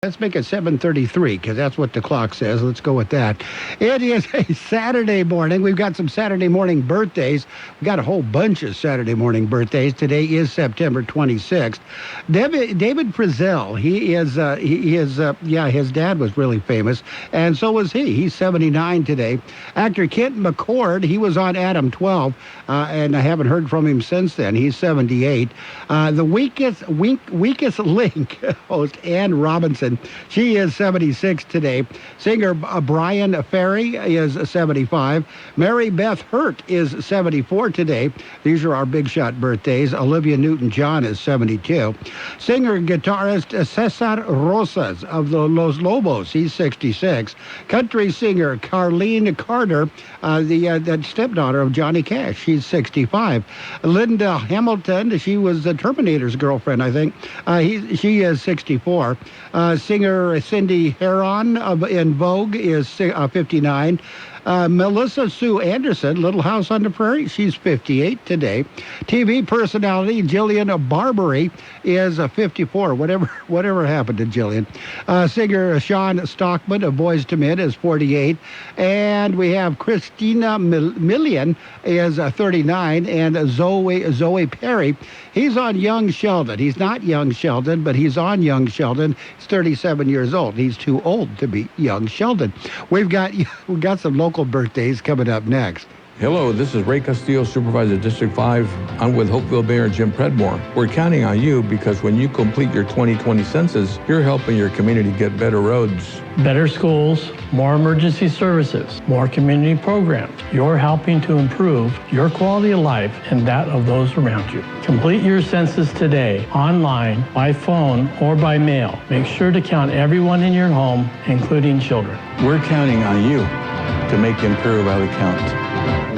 Let's make it 7:33 because that's what the clock says. Let's go with that. It is a Saturday morning. We've got some Saturday morning birthdays. We've got a whole bunch of Saturday morning birthdays. Today is September 26th. David Frizzell, his dad was really famous, and so was he. He's 79 today. Actor Kent McCord, he was on Adam 12, and I haven't heard from him since then. He's 78. The weakest link host, Ann Robinson, she is 76 today. Singer Brian Ferry is 75. Mary Beth Hurt is 74 today. These are our big shot birthdays. Olivia Newton-John is 72. Singer and guitarist Cesar Rosas of the Los Lobos, he's 66. Country singer Carlene Carter, the stepdaughter of Johnny Cash, she's 65. Linda Hamilton, she was the Terminator's girlfriend, I think. She is 64. Singer Cindy Heron in Vogue is 59. Melissa Sue Anderson, Little House on the Prairie, she's 58 today. TV personality Jillian Barbary is 54. Whatever happened to Jillian? Singer Sean Stockman of Boyz II Men is 48. And we have Christina Milian is 39. And Zoe Perry, he's on Young Sheldon. He's not Young Sheldon, but he's on Young Sheldon. He's 37 years old. He's too old to be Young Sheldon. We've got some local birthdays coming up next. Hello, this is Ray Castillo, Supervisor District 5. I'm with Hopeville Mayor Jim Predmore. We're counting on you because when you complete your 2020 census, you're helping your community get better roads, better schools, more emergency services, more community programs. You're helping to improve your quality of life and that of those around you. Complete your census today, online, by phone, or by mail. Make sure to count everyone in your home, including children. We're counting on you to make Imperial Valley count.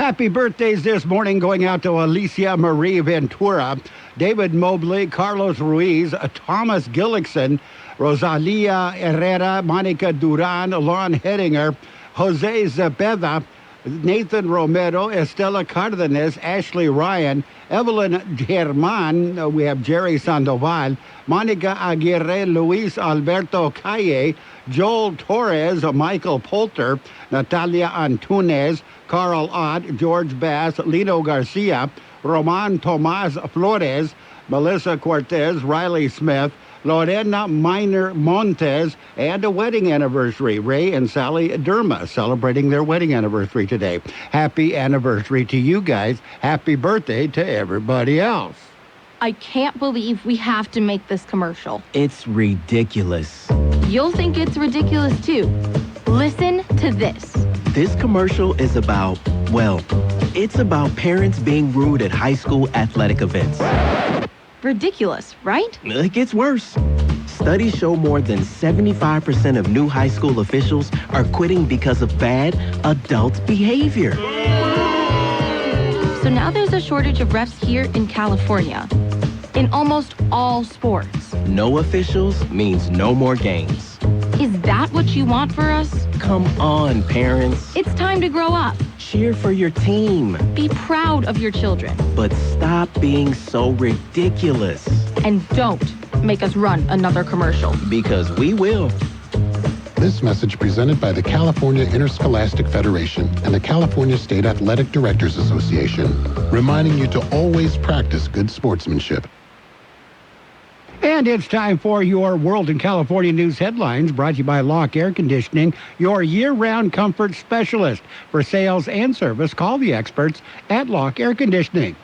Happy birthdays this morning going out to Alicia Marie Ventura, David Mobley, Carlos Ruiz, Thomas Gillickson, Rosalia Herrera, Monica Duran, Lon Hedinger, Jose Zepeda, Nathan Romero, Estela Cardenas, Ashley Ryan, Evelyn German, we have Jerry Sandoval, Monica Aguirre, Luis Alberto Calle, Joel Torres, Michael Poulter, Natalia Antunes, Carl Ott, George Bass, Lino Garcia, Roman Tomas Flores, Melissa Cortez, Riley Smith, Lorena Minor Montes, and a wedding anniversary. Ray and Sally Derma celebrating their wedding anniversary today. Happy anniversary to you guys. Happy birthday to everybody else. I can't believe we have to make this commercial. It's ridiculous. You'll think it's ridiculous too. Listen to this. This commercial is about, it's about parents being rude at high school athletic events. Ridiculous, right? It gets worse. Studies show more than 75% of new high school officials are quitting because of bad adult behavior. So now there's a shortage of refs here in California, in almost all sports. No officials means no more games. Is that what you want for us? Come on, parents. It's time to grow up. Cheer for your team. Be proud of your children. But stop being so ridiculous. And don't make us run another commercial. Because we will. This message presented by the California Interscholastic Federation and the California State Athletic Directors Association, reminding you to always practice good sportsmanship. And it's time for your World in California News headlines, brought to you by Locke Air Conditioning, your year-round comfort specialist. For sales and service, call the experts at Locke Air Conditioning.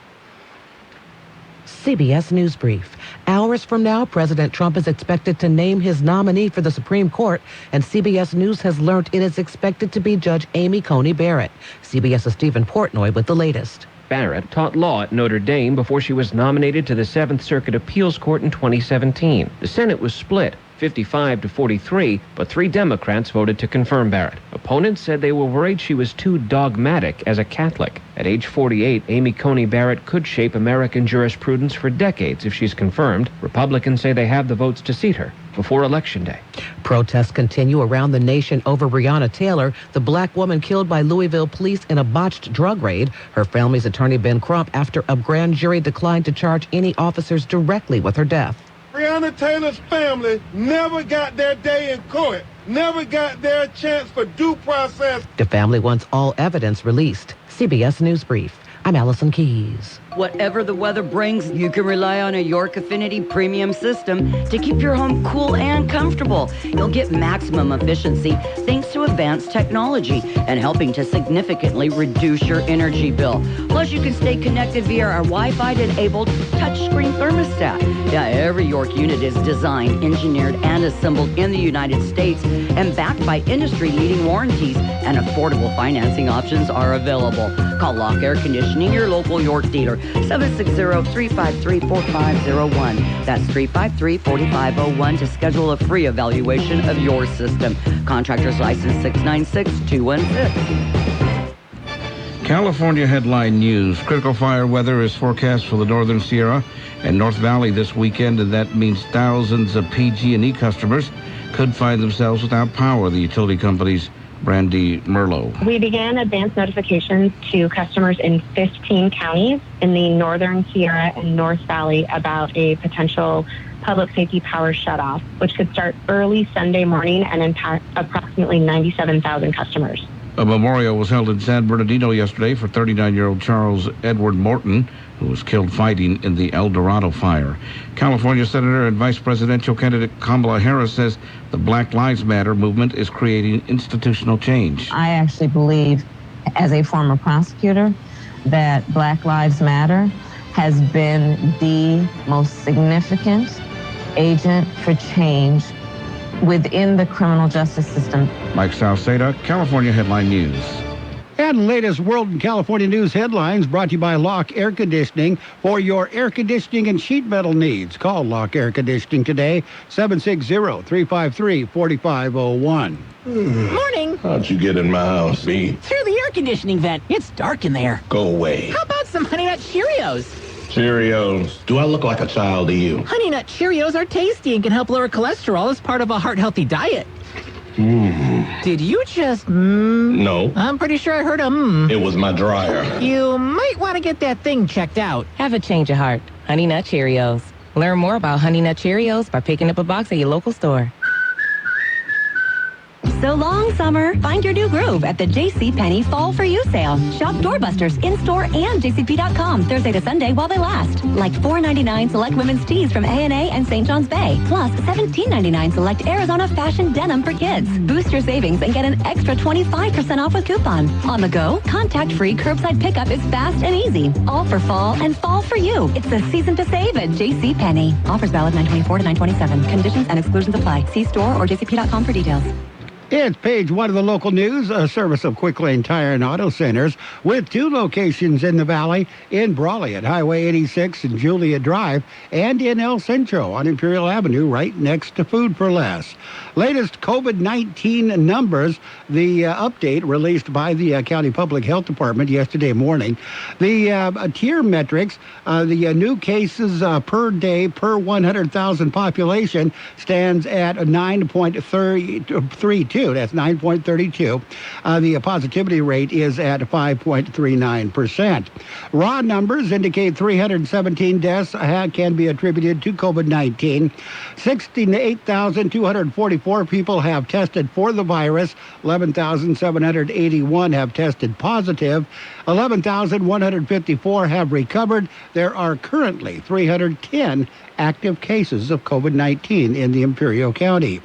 CBS News Brief. Hours from now, President Trump is expected to name his nominee for the Supreme Court, and CBS News has learned it is expected to be Judge Amy Coney Barrett. CBS's Stephen Portnoy with the latest. Barrett taught law at Notre Dame before she was nominated to the 7th Circuit Appeals Court in 2017. The Senate was split, 55 to 43, but 3 Democrats voted to confirm Barrett. Opponents said they were worried she was too dogmatic as a Catholic. At age 48, Amy Coney Barrett could shape American jurisprudence for decades if she's confirmed. Republicans say they have the votes to seat her before Election Day. Protests continue around the nation over Breonna Taylor, the black woman killed by Louisville police in a botched drug raid. Her family's attorney, Ben Crump, after a grand jury declined to charge any officers directly with her death. Breonna Breonna Taylor's family never got their day in court, never got their chance for due process. The family wants all evidence released. CBS News Brief. I'm Allison Keyes. Whatever the weather brings, you can rely on a York Affinity premium system to keep your home cool and comfortable. You'll get maximum efficiency thanks to advanced technology and helping to significantly reduce your energy bill. Plus, you can stay connected via our Wi-Fi-enabled touchscreen thermostat. Yeah, every York unit is designed, engineered, and assembled in the United States and backed by industry-leading warranties, and affordable financing options are available. Call Lock Air Conditioning, your local York dealer, 760-353-4501. That's 353-4501 to schedule a free evaluation of your system. Contractor's license 696-216. California headline news. Critical fire weather is forecast for the Northern Sierra and North Valley this weekend, and that means thousands of PG&E customers could find themselves without power, the utility company's Brandy Merlo. We began advance notifications to customers in 15 counties in the Northern Sierra and North Valley about a potential public safety power shutoff, which could start early Sunday morning and impact approximately 97,000 customers. A memorial was held in San Bernardino yesterday for 39-year-old Charles Edward Morton, who was killed fighting in the El Dorado fire. California Senator and Vice Presidential candidate Kamala Harris says the Black Lives Matter movement is creating institutional change. I actually believe, as a former prosecutor, that Black Lives Matter has been the most significant agent for change within the criminal justice system. Mike Salceda, California Headline News. And latest World and California news headlines brought to you by Lock Air Conditioning for your air conditioning and sheet metal needs. Call Lock Air Conditioning today, 760-353-4501. Morning. How'd you get in my house, B? Through the air conditioning vent. It's dark in there. Go away. How about some Honey Nut Cheerios? Cheerios. Do I look like a child to you? Honey Nut Cheerios are tasty and can help lower cholesterol as part of a heart-healthy diet. Did you just No. I'm pretty sure I heard a It was my dryer. You might want to get that thing checked out. Have a change of heart. Honey Nut Cheerios. Learn more about Honey Nut Cheerios by picking up a box at your local store. So long, summer. Find your new groove at the JCPenney Fall For You sale. Shop doorbusters in-store and jcp.com Thursday to Sunday while they last. Like $4.99 select women's tees from A&A and St. John's Bay. Plus $17.99 select Arizona fashion denim for kids. Boost your savings and get an extra 25% off with coupon. On the go, contact-free curbside pickup is fast and easy. All for fall and fall for you. It's the season to save at JCPenney. Offers valid 9/24 to 9/27. Conditions and exclusions apply. See store or jcp.com for details. It's page one of the local news, a service of Quick Lane Tire and Auto Centers, with two locations in the valley, in Brawley at Highway 86 and Julia Drive, and in El Centro on Imperial Avenue, right next to Food for Less. Latest COVID-19 numbers, the update released by the County Public Health Department yesterday morning. The tier metrics, the new cases per day per 100,000 population stands at 9.32. That's 9.32. The positivity rate is at 5.39%. Raw numbers indicate 317 deaths can be attributed to COVID-19. 68,244 people have tested for the virus. 11,781 have tested positive. 11,154 have recovered. There are currently 310 active cases of COVID-19 in the Imperial County.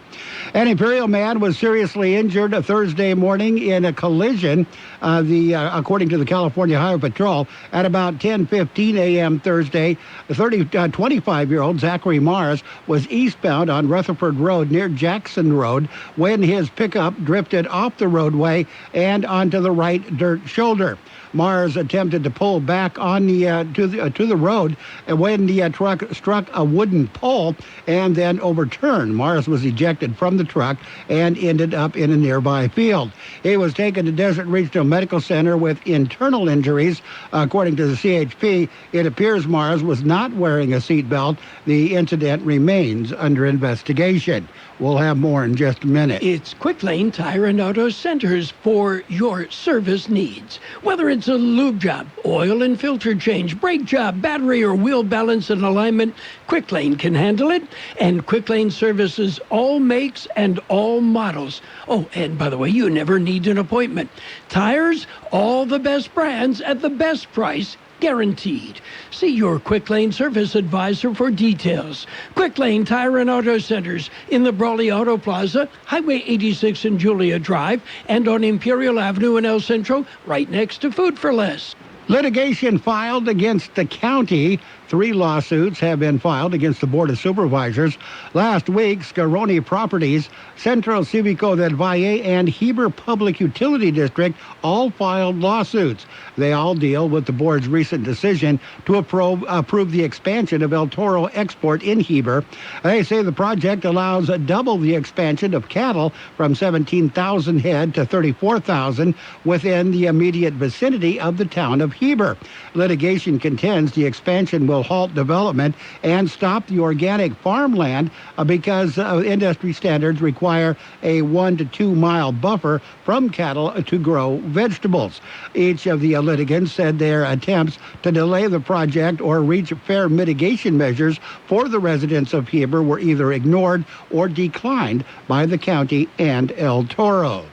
An Imperial man was seriously injured Thursday morning in a collision, according to the California Highway Patrol, at about 10:15 a.m. Thursday. 25-year-old Zachary Mars was eastbound on Rutherford Road near Jackson Road when his pickup drifted off the roadway and onto the right dirt shoulder. Mars attempted to pull back on the to the road when the truck struck a wooden pole and then overturned. Mars was ejected ejected from the truck and ended up in a nearby field. He was taken to Desert Regional Medical Center with internal injuries. According to the CHP, it appears Mars was not wearing a seatbelt. The incident remains under investigation. We'll have more in just a minute. It's Quick Lane Tire and Auto Centers for your service needs. Whether it's a lube job, oil and filter change, brake job, battery or wheel balance and alignment, Quick Lane can handle it. And Quick Lane services all makes and all models. Oh, and by the way, you never need an appointment. Tires, all the best brands at the best price. Guaranteed. See your Quick Lane service advisor for details. Quick Lane Tire and Auto Centers in the Brawley Auto Plaza, Highway 86 and Julia Drive, and on Imperial Avenue in El Centro, right next to Food for Less. Litigation filed against the county. 3 lawsuits have been filed against the Board of Supervisors. Last week, Scaroni Properties, Centro Civico del Valle, and Heber Public Utility District all filed lawsuits. They all deal with the board's recent decision to approve the expansion of El Toro export in Heber. They say the project allows double the expansion of cattle from 17,000 head to 34,000 within the immediate vicinity of the town of Heber. Litigation contends the expansion will halt development and stop the organic farmland because industry standards require a 1 to 2 mile buffer from cattle to grow vegetables. Each of the litigants said their attempts to delay the project or reach fair mitigation measures for the residents of Heber were either ignored or declined by the county and El Toro.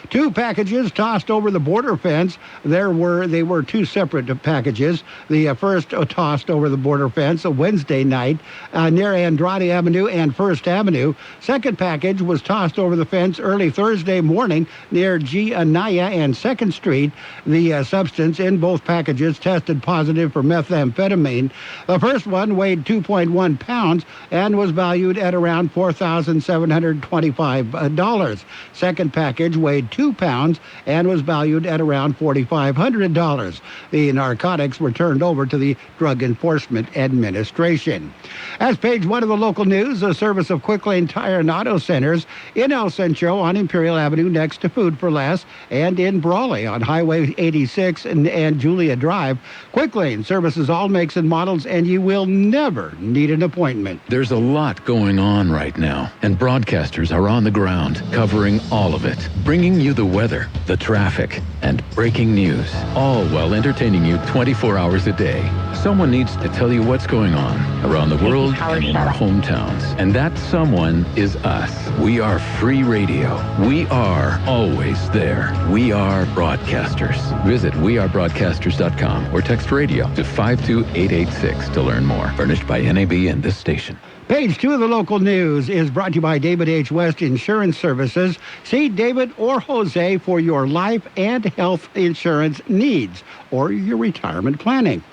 2 packages tossed over the border fence. They were 2 separate packages. The first tossed over the border fence Wednesday night near Andrade Avenue and First Avenue. Second package was tossed over the fence early Thursday morning near G. Anaya and 2nd Street. The substance in both packages tested positive for methamphetamine. The first one weighed 2.1 pounds and was valued at around $4,725. Second package weighed 2 pounds and was valued at around $4,500. The narcotics were turned over to the Drug Enforcement Administration. As page 1 of the local news, the service of Quick Lane Tire and Auto Centers in El Centro on Imperial Avenue next to Food for Less, and in Brawley on Highway 86 and Julia Drive. Quick Lane services all makes and models, and you will never need an appointment. There's a lot going on right now, and broadcasters are on the ground covering all of it, bringing you the weather, the traffic, and breaking news, all while entertaining you 24 hours a day. Someone needs to tell you what's going on around the world and in our hometowns. And that someone is us. We are free radio. We are always there. We are broadcasters. Visit wearebroadcasters.com or text radio to 52886 to learn more. Furnished by NAB and this station. Page 2 of the local news is brought to you by David H. West Insurance Services. See David or Jose for your life and health insurance needs or your retirement planning.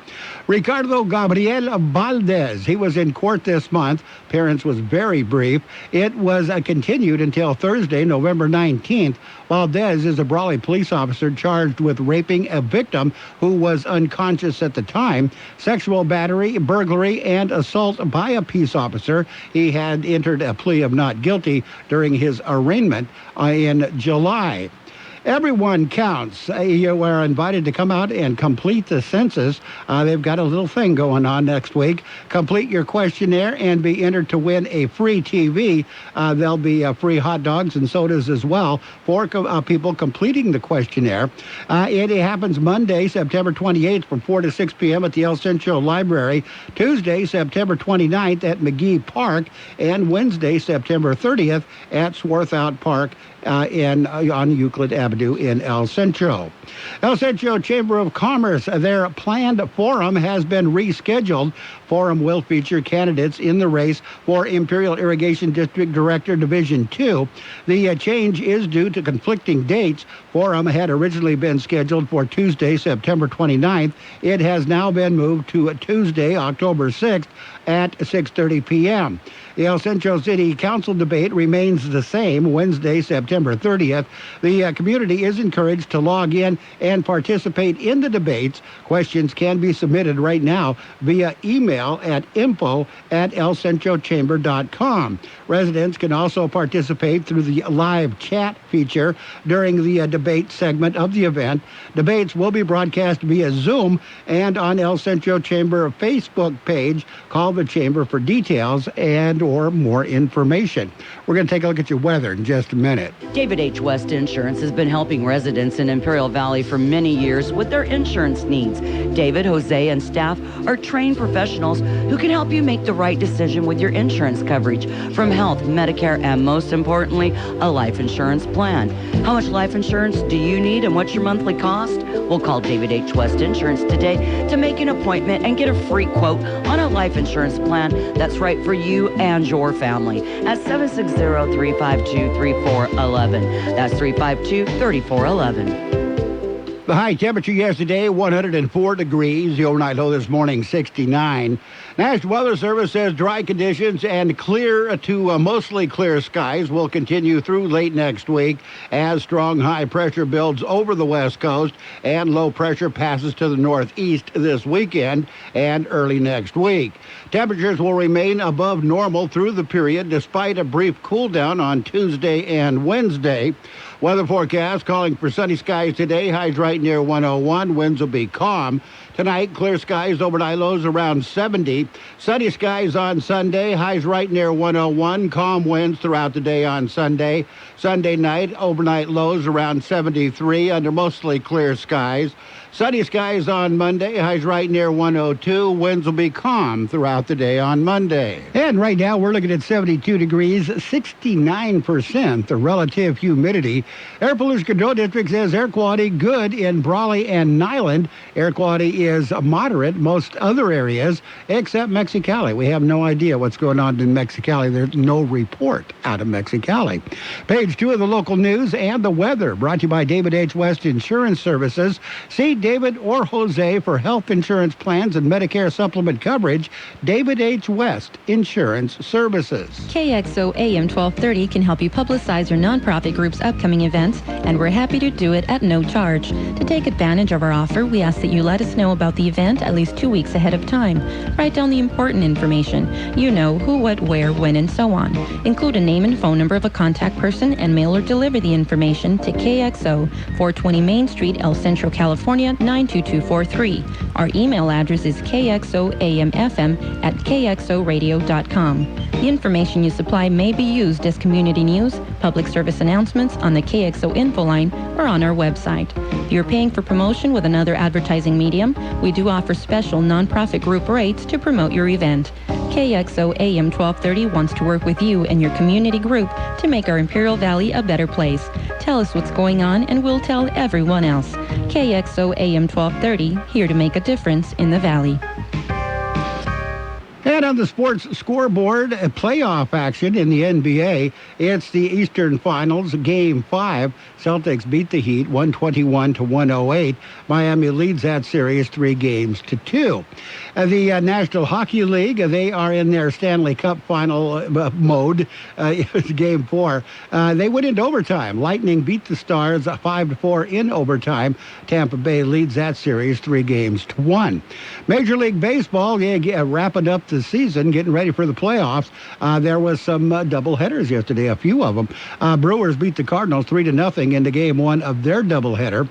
Ricardo Gabriel Valdez, he was in court this month. Appearance was very brief. It was continued until Thursday, November 19th. Valdez is a Brawley police officer charged with raping a victim who was unconscious at the time, sexual battery, burglary, and assault by a peace officer. He had entered a plea of not guilty during his arraignment in July. Everyone counts. You are invited to come out and complete the census. They've got a little thing going on next week. Complete your questionnaire and be entered to win a free TV. There'll be free hot dogs and sodas as well for people completing the questionnaire. It happens Monday, September 28th from 4 to 6 p.m. at the El Centro Library, Tuesday, September 29th at McGee Park, and Wednesday, September 30th at Swarthout Park on Euclid Avenue in El Centro. El Centro Chamber of Commerce, their planned forum has been rescheduled. Forum will feature candidates in the race for Imperial Irrigation District Director Division 2. The change is due to conflicting dates. Forum had originally been scheduled for Tuesday, September 29th. It has now been moved to Tuesday, October 6th at 6:30 p.m. The El Centro City Council debate remains the same, Wednesday, September 30th. The community is encouraged to log in and participate in the debates. Questions can be submitted right now via email email at info@elcentrochamber.com. Residents can also participate through the live chat feature during the debate segment of the event. Debates will be broadcast via Zoom and on El Centro Chamber Facebook page. Call the Chamber for details and or more information. We're going to take a look at your weather in just a minute. David H. West Insurance has been helping residents in Imperial Valley for many years with their insurance needs. David, Jose, and staff are trained professionals who can help you make the right decision with your insurance coverage, from health, Medicare, and most importantly, a life insurance plan. How much life insurance do you need and what's your monthly cost? We'll call David H. West Insurance today to make an appointment and get a free quote on a life insurance plan that's right for you and your family at 760-352-3411. That's 352-3411. The high temperature yesterday, 104 degrees. The overnight low this morning, 69. National Weather Service says dry conditions and clear to mostly clear skies will continue through late next week as strong high pressure builds over the west coast and low pressure passes to the northeast this weekend and early next week. Temperatures will remain above normal through the period despite a brief cool down on Tuesday and Wednesday. Weather forecast calling for sunny skies today, highs right near 101, winds will be calm. Tonight, clear skies, overnight lows around 70. Sunny skies on Sunday, highs right near 101, calm winds throughout the day on Sunday. Sunday night, overnight lows around 73 under mostly clear skies. Sunny skies on Monday, highs right near 102. Winds will be calm throughout the day on Monday. And right now we're looking at 72 degrees, 69% the relative humidity. Air Pollution Control District says air quality good in Brawley and Nyland. Air quality is moderate most other areas except Mexicali. We have no idea what's going on in Mexicali. There's no report out of Mexicali. Page 2 of the local news and the weather brought to you by David H. West Insurance Services. See David or Jose for health insurance plans and Medicare supplement coverage. David H. West Insurance Services. KXO AM 1230 can help you publicize your nonprofit group's upcoming events, and we're happy to do it at no charge. To take advantage of our offer, we ask that you let us know about the event at least 2 weeks ahead of time. Write down the important information. You know, who, what, where, when, and so on. Include a name and phone number of a contact person and mail or deliver the information to KXO, 420 Main Street, El Centro, California, 92243. Our email address is kxoamfm@kxoradio.com. The information you supply may be used as community news, public service announcements on the KXO info line, or on our website. If you're paying for promotion with another advertising medium, we do offer special nonprofit group rates to promote your event. KXO AM 1230 wants to work with you and your community group to make our Imperial Valley a better place. Tell us what's going on and we'll tell everyone else. KXO AM 1230, here to make a difference in the Valley. And on the sports scoreboard, playoff action in the NBA. It's the Eastern Finals, Game 5. Celtics beat the Heat 121-108. Miami leads that series 3-2. The National Hockey League, they are in their Stanley Cup final mode. It's Game 4. They went into overtime. Lightning beat the Stars 5-4 in overtime. Tampa Bay leads that series 3-1. Major League Baseball, wrapping up the season, getting ready for the playoffs. There was some doubleheaders yesterday, a few of them. Brewers beat the Cardinals 3-0 into Game 1 of their doubleheader.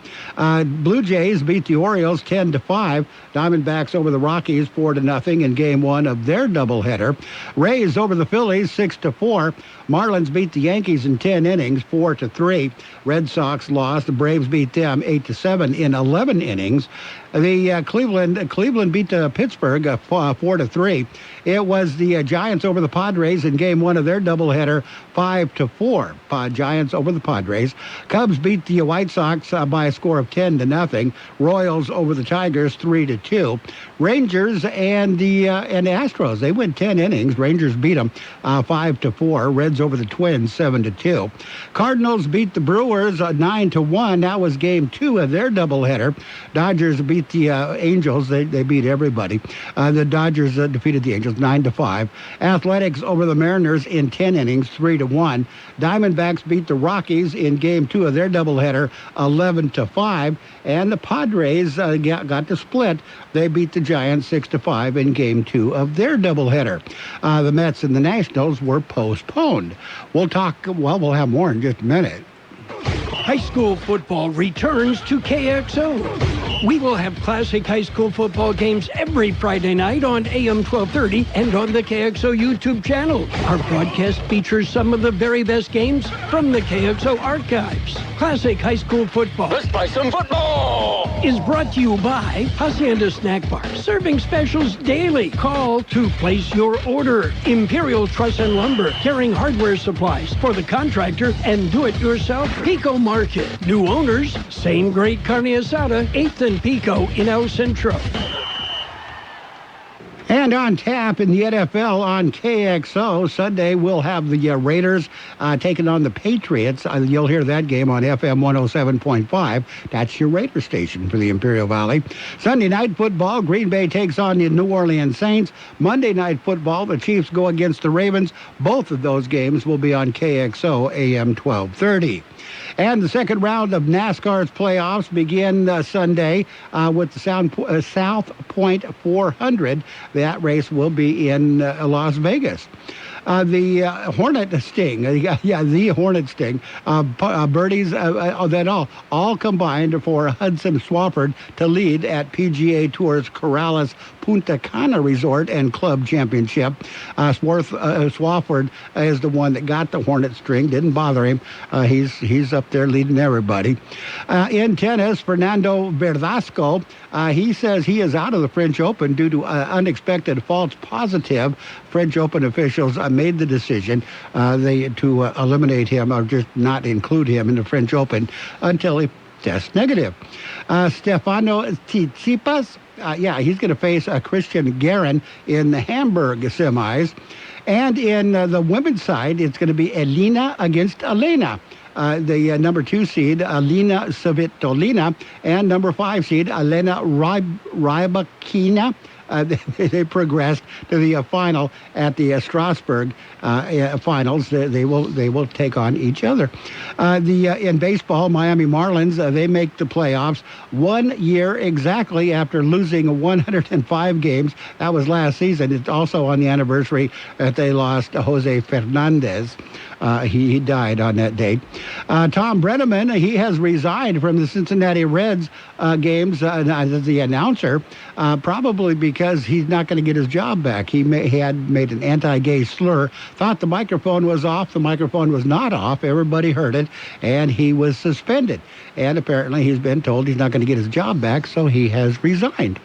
Blue Jays beat the Orioles 10-5. Diamondbacks over the Rockies 4-0 in Game 1 of their doubleheader. Rays over the Phillies 6-4. Marlins beat the Yankees in 10 innings, 4-3. Red Sox lost. The Braves beat them 8-7 in 11 innings. The Cleveland beat Pittsburgh 4-3. It was the Giants over the Padres in Game 1 of their doubleheader, 5-4. Giants over the Padres. Cubs beat the White Sox by a score of 10-0. Royals over the Tigers 3-2. Rangers and the Astros, they went 10 innings. Rangers beat them 5-4. Reds over the Twins 7-2. Cardinals beat the Brewers 9-1. That was Game 2 of their doubleheader. Dodgers beat beat the Angels. They beat everybody. The Dodgers defeated the Angels 9-5. Athletics over the Mariners in 10 innings, 3-1. Diamondbacks beat the Rockies in Game 2 of their doubleheader, 11-5. And the Padres got the split. They beat the Giants 6-5 in Game 2 of their doubleheader. The Mets and the Nationals were postponed. We'll have more in just a minute. High school football returns to KXO. We will have classic high school football games every Friday night on AM 1230 and on the KXO YouTube channel. Our broadcast features some of the very best games from the KXO archives. Classic high school football. Let's play some football! Is brought to you by Hacienda Snack Bar, serving specials daily. Call to place your order. Imperial Truss and Lumber, carrying hardware supplies for the contractor and do-it-yourself. Pico Market, new owners, same great carne asada, 8th and Pico in El Centro. And on tap in the NFL on KXO, Sunday we'll have the Raiders taking on the Patriots. You'll hear that game on FM 107.5. That's your Raider station for the Imperial Valley. Sunday night football, Green Bay takes on the New Orleans Saints. Monday night football, the Chiefs go against the Ravens. Both of those games will be on KXO AM 1230. And the second round of NASCAR's playoffs begin Sunday with the South Point 400. That race will be in Las Vegas. The Hornet Sting, the Hornet Sting, birdies that all combined for Hudson Swafford to lead at PGA Tour's Corrales Punta Cana Resort and Club Championship. Swafford is the one that got the Hornet String. Didn't bother him. He's up there leading everybody. In tennis, Fernando Verdasco, he says he is out of the French Open due to unexpected false positive. French Open officials made the decision to eliminate him or just not include him in the French Open until he tests negative. Stefano Tsitsipas, he's going to face Christian Garin in the Hamburg semis. And in the women's side, it's going to be Elina against Elena. The number 2 seed, Alina Svitolina, and number 5 seed, Elena Rybakina. They progressed to the final at the Strasbourg finals. They will take on each other. In baseball, Miami Marlins, they make the playoffs 1 year exactly after losing 105 games. That was last season. It's also on the anniversary that they lost Jose Fernandez. He died on that date. Tom Brenneman, he has resigned from the Cincinnati Reds games as the announcer, probably because he's not going to get his job back. He had made an anti-gay slur, thought the microphone was off. The microphone was not off. Everybody heard it, and he was suspended. And apparently he's been told he's not going to get his job back, so he has resigned.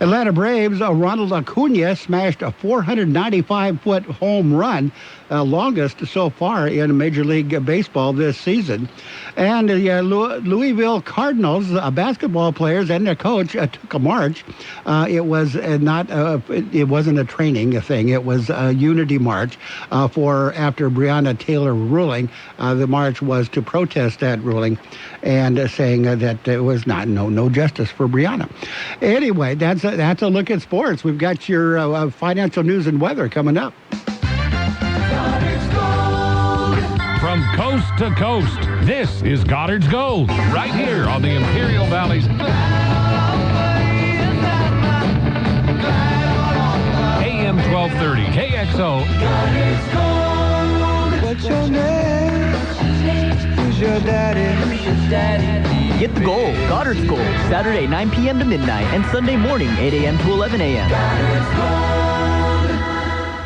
Atlanta Braves, Ronald Acuna smashed a 495-foot home run, longest so far in Major League Baseball this season. And Louisville Cardinals basketball players and their coach took a march. It wasn't a training thing. It was a unity march after Breonna Taylor ruling. The march was to protest that ruling and saying that there was no justice for Breonna. Anyway, that's a look at sports. We've got your financial news and weather coming up. From coast to coast, this is Goddard's Gold, right here on the Imperial Valley's AM 1230 KXO. Goddard's Gold. What's your name? Who's your daddy? Get the gold, Goddard's Gold, Saturday 9 p.m. to midnight and Sunday morning 8 a.m. to 11 a.m. Goddard's Gold.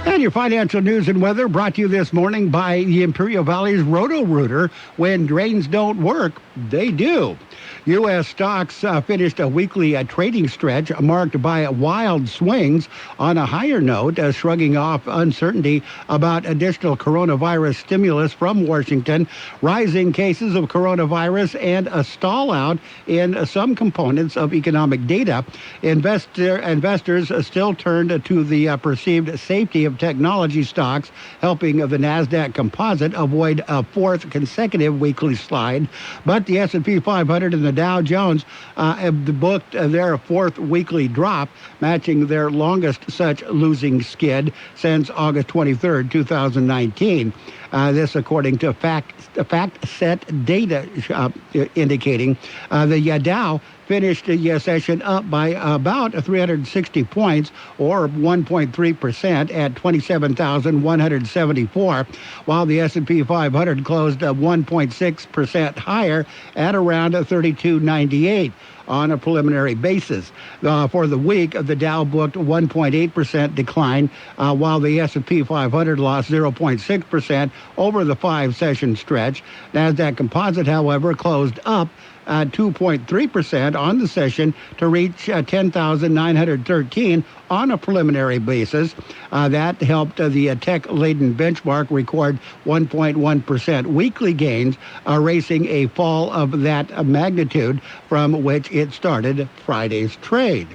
And your financial news and weather brought to you this morning by the Imperial Valley's Roto-Rooter. When drains don't work, they do. U.S. stocks finished a weekly trading stretch marked by wild swings. On a higher note, shrugging off uncertainty about additional coronavirus stimulus from Washington, rising cases of coronavirus, and a stall out in some components of economic data. Investors still turned to the perceived safety of technology stocks, helping the NASDAQ Composite avoid a fourth consecutive weekly slide. But the S&P 500 and the Dow Jones have booked their fourth weekly drop, matching their longest such losing skid since August 23rd, 2019. This according to FactSet data indicating the Dow finished the session up by about 360 points, or 1.3%, at 27,174, while the S&P 500 closed 1.6% higher at around 3298 on a preliminary basis. For the week, the Dow booked 1.8% decline, while the S&P 500 lost 0.6% over the 5-session stretch. NASDAQ Composite, however, closed up 2.3% on the session to reach 10,913 on a preliminary basis. That helped the tech-laden benchmark record 1.1% weekly gains, erasing a fall of that magnitude from which it started Friday's trade.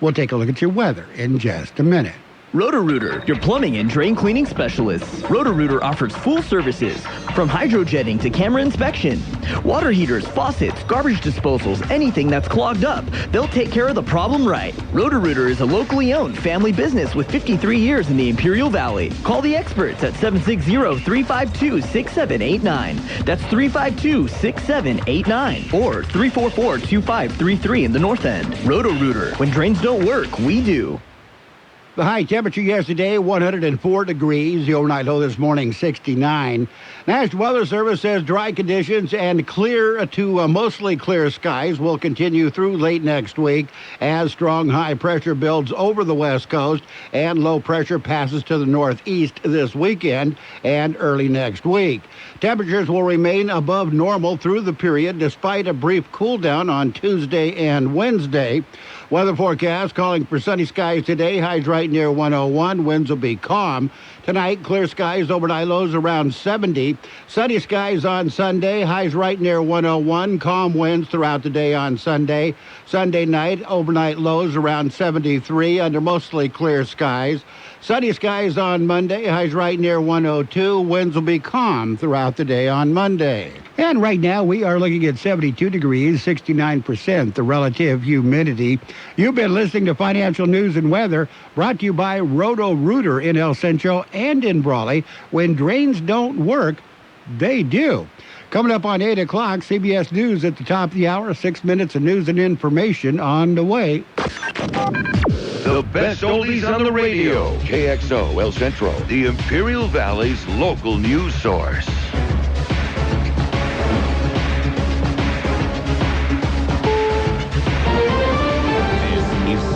We'll take a look at your weather in just a minute. Roto-Rooter, your plumbing and drain cleaning specialists. Roto-Rooter offers full services, from hydrojetting to camera inspection. Water heaters, faucets, garbage disposals, anything that's clogged up. They'll take care of the problem right. Roto-Rooter is a locally owned family business with 53 years in the Imperial Valley. Call the experts at 760-352-6789. That's 352-6789. Or 344-2533 in the North End. Roto-Rooter. When drains don't work, we do. The high temperature yesterday, 104 degrees. The overnight low this morning, 69. National Weather Service says dry conditions and clear to mostly clear skies will continue through late next week as strong high pressure builds over the west coast and low pressure passes to the northeast this weekend and early next week. Temperatures will remain above normal through the period despite a brief cool down on Tuesday and Wednesday. Weather forecast calling for sunny skies today, highs right near 101. Winds will be calm. Tonight, clear skies, overnight lows around 70. Sunny skies on Sunday, highs right near 101. Calm winds throughout the day on Sunday. Sunday night, overnight lows around 73 under mostly clear skies. Sunny skies on Monday, highs right near 102. Winds will be calm throughout the day on Monday. And right now, we are looking at 72 degrees, 69% the relative humidity. You've been listening to Financial News and Weather, brought to you by Roto-Rooter in El Centro and in Brawley. When drains don't work, they do. Coming up on 8 o'clock, CBS News at the top of the hour, 6 minutes of news and information on the way. The best oldies on the radio. KXO El Centro, the Imperial Valley's local news source.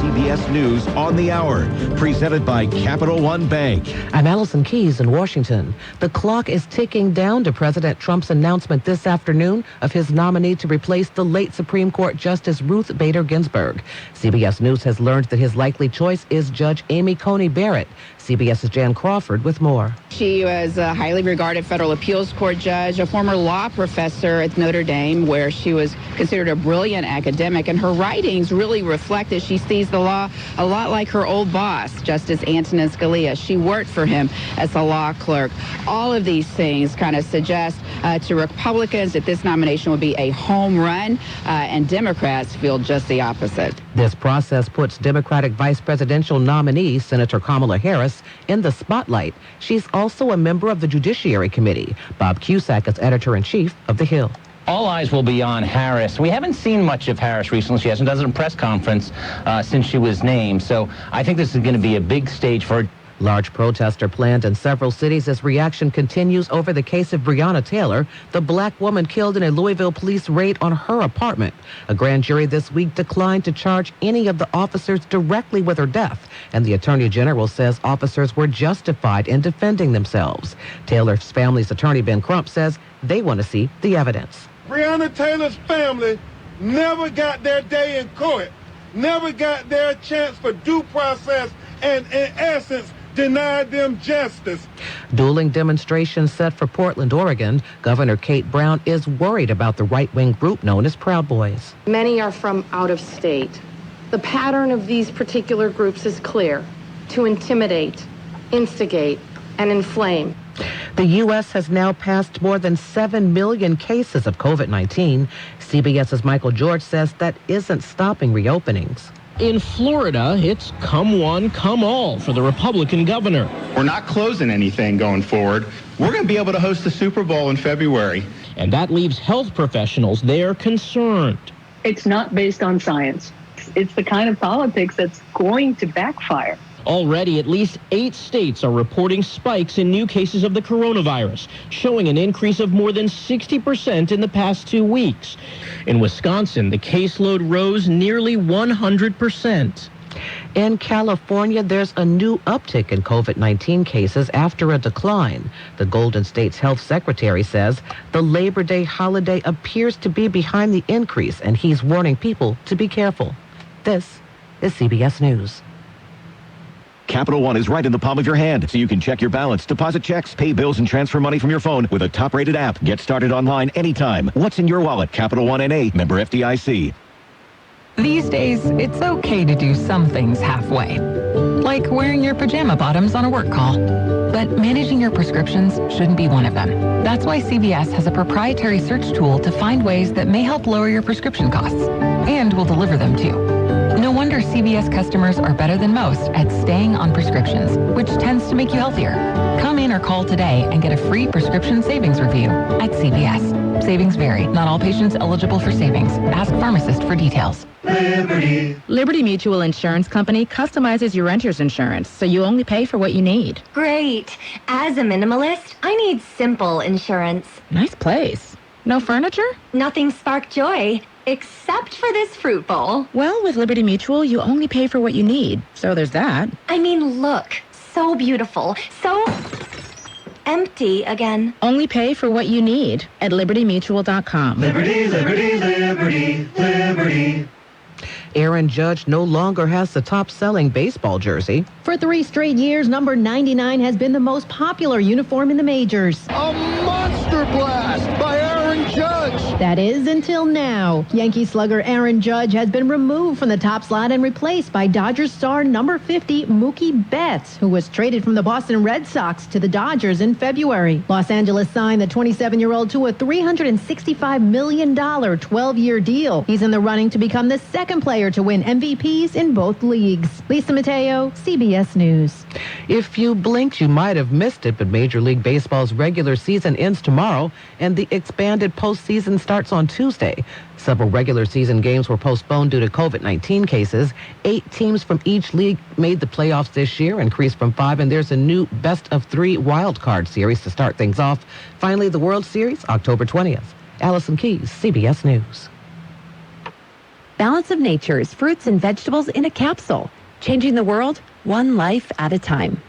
CBS News on the Hour, presented by Capital One Bank. I'm Allison Keyes in Washington. The clock is ticking down to President Trump's announcement this afternoon of his nominee to replace the late Supreme Court Justice Ruth Bader Ginsburg. CBS News has learned that his likely choice is Judge Amy Coney Barrett. CBS's Jan Crawford with more. She was a highly regarded federal appeals court judge, a former law professor at Notre Dame, where she was considered a brilliant academic, and her writings really reflect that she sees the law a lot like her old boss, Justice Antonin Scalia. She worked for him as a law clerk. All of these things kind of suggest to Republicans that this nomination will be a home run, and Democrats feel just the opposite. This process puts Democratic vice presidential nominee Senator Kamala Harris in the spotlight. She's also a member of the Judiciary Committee. Bob Cusack is editor-in-chief of The Hill. All eyes will be on Harris. We haven't seen much of Harris recently. She hasn't done a press conference since she was named. So I think this is going to be a big stage for her. Large protests are planned in several cities as reaction continues over the case of Breonna Taylor, the black woman killed in a Louisville police raid on her apartment. A grand jury this week declined to charge any of the officers directly with her death, and the Attorney General says officers were justified in defending themselves. Taylor's family's attorney, Ben Crump, says they want to see the evidence. Breonna Taylor's family never got their day in court, never got their chance for due process, and in essence, denied them justice. Dueling demonstrations set for Portland, Oregon. Governor Kate Brown is worried about the right-wing group known as Proud Boys. Many are from out of state. The pattern of these particular groups is clear: to intimidate, instigate, and inflame. The U.S. has now passed more than 7 million cases of COVID-19. CBS's Michael George says that isn't stopping reopenings. In Florida, it's come one, come all for the Republican governor. We're not closing anything going forward. We're going to be able to host the Super Bowl in February. And that leaves health professionals there concerned. It's not based on science. It's the kind of politics that's going to backfire. Already, at least 8 states are reporting spikes in new cases of the coronavirus, showing an increase of more than 60% in the past 2 weeks. In Wisconsin, the caseload rose nearly 100%. In California, there's a new uptick in COVID-19 cases after a decline. The Golden State's health secretary says the Labor Day holiday appears to be behind the increase, and he's warning people to be careful. This is CBS News. Capital One is right in the palm of your hand, so you can check your balance, deposit checks, pay bills, and transfer money from your phone with a top-rated app. Get started online anytime. What's in your wallet? Capital One N.A., member FDIC. These days, it's okay to do some things halfway, like wearing your pajama bottoms on a work call. But managing your prescriptions shouldn't be one of them. That's why CVS has a proprietary search tool to find ways that may help lower your prescription costs, and will deliver them too. No wonder CVS customers are better than most at staying on prescriptions, which tends to make you healthier. Come in or call today and get a free prescription savings review at CVS. Savings vary. Not all patients eligible for savings. Ask pharmacist for details. Liberty Mutual Insurance Company customizes your renter's insurance, so you only pay for what you need. Great. As a minimalist, I need simple insurance. Nice place. No furniture? Nothing spark joy, except for this fruit bowl. Well, with Liberty Mutual, you only pay for what you need, so there's that. I mean, look. So beautiful. So empty again. Only pay for what you need at libertymutual.com. Liberty, liberty, liberty, liberty. Aaron Judge no longer has the top-selling baseball jersey. For 3 straight years, number 99 has been the most popular uniform in the majors. A monster blast by Aaron Judge. That is, until now. Yankee slugger Aaron Judge has been removed from the top slot and replaced by Dodgers star number 50 Mookie Betts, who was traded from the Boston Red Sox to the Dodgers in February. Los Angeles signed the 27-year-old to a $365 million 12-year deal. He's in the running to become the second player to win MVPs in both leagues. Lisa Mateo, CBS News. If you blinked, you might have missed it, but Major League Baseball's regular season ends tomorrow, and the expanded postseason starts on Tuesday. Several regular season games were postponed due to COVID-19 cases. 8 teams from each league made the playoffs this year, increased from 5, and there's a new best-of-3 wild card series to start things off. Finally, the World Series, October 20th. Allison Keyes, CBS News. Balance of Nature's fruits and vegetables in a capsule, changing the world one life at a time.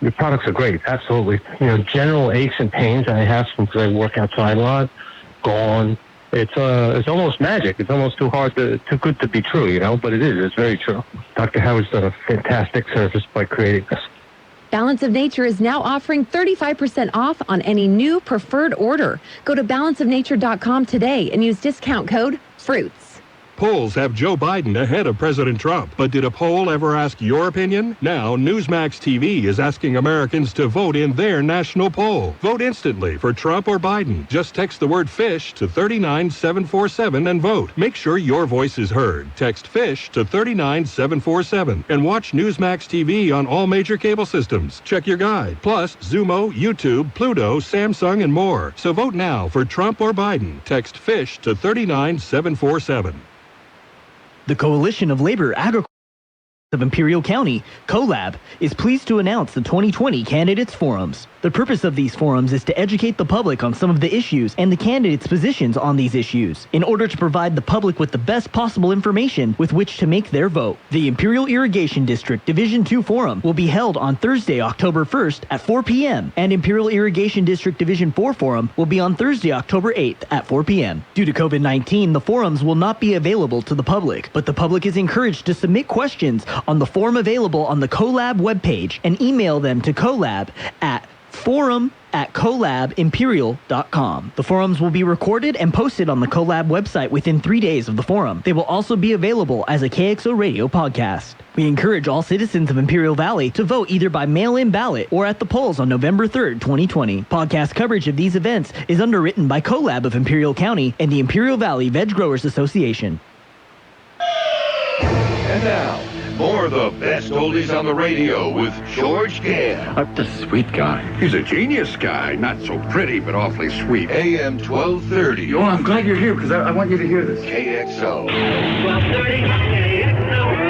Your products are great, absolutely. You know, general aches and pains I have because I work outside a lot, gone. It's almost magic. It's almost too good to be true, you know, but it is. It's very true. Dr. Howard's done a fantastic service by creating this. Balance of Nature is now offering 35% off on any new preferred order. Go to balanceofnature.com today and use discount code FRUITS. Polls have Joe Biden ahead of President Trump. But did a poll ever ask your opinion? Now, Newsmax TV is asking Americans to vote in their national poll. Vote instantly for Trump or Biden. Just text the word FISH to 39747 and vote. Make sure your voice is heard. Text FISH to 39747 and watch Newsmax TV on all major cable systems. Check your guide. Plus, Zumo, YouTube, Pluto, Samsung, and more. So vote now for Trump or Biden. Text FISH to 39747. The Coalition of Labor Agriculture of Imperial County, CoLab, is pleased to announce the 2020 Candidates Forums. The purpose of these forums is to educate the public on some of the issues and the candidates' positions on these issues, in order to provide the public with the best possible information with which to make their vote. The Imperial Irrigation District Division 2 Forum will be held on Thursday, October 1st at 4 p.m., and Imperial Irrigation District Division 4 Forum will be on Thursday, October 8th at 4 p.m. Due to COVID-19, the forums will not be available to the public, but the public is encouraged to submit questions on the form available on the CoLab webpage and email them to colab at forum@collabimperial.com. The forums will be recorded and posted on the Collab website within 3 days of the forum. They will also be available as a KXO Radio podcast. We encourage all citizens of Imperial Valley to vote either by mail-in ballot or at the polls on November 3rd, 2020. Podcast coverage of these events is underwritten by Collab of Imperial County and the Imperial Valley Veg Growers Association. And now, more of the best oldies on the radio with George Gale. The sweet guy. He's a genius guy. Not so pretty, but awfully sweet. AM 1230. Oh, I'm glad you're here because I want you to hear this. KXO. 1230 KXO.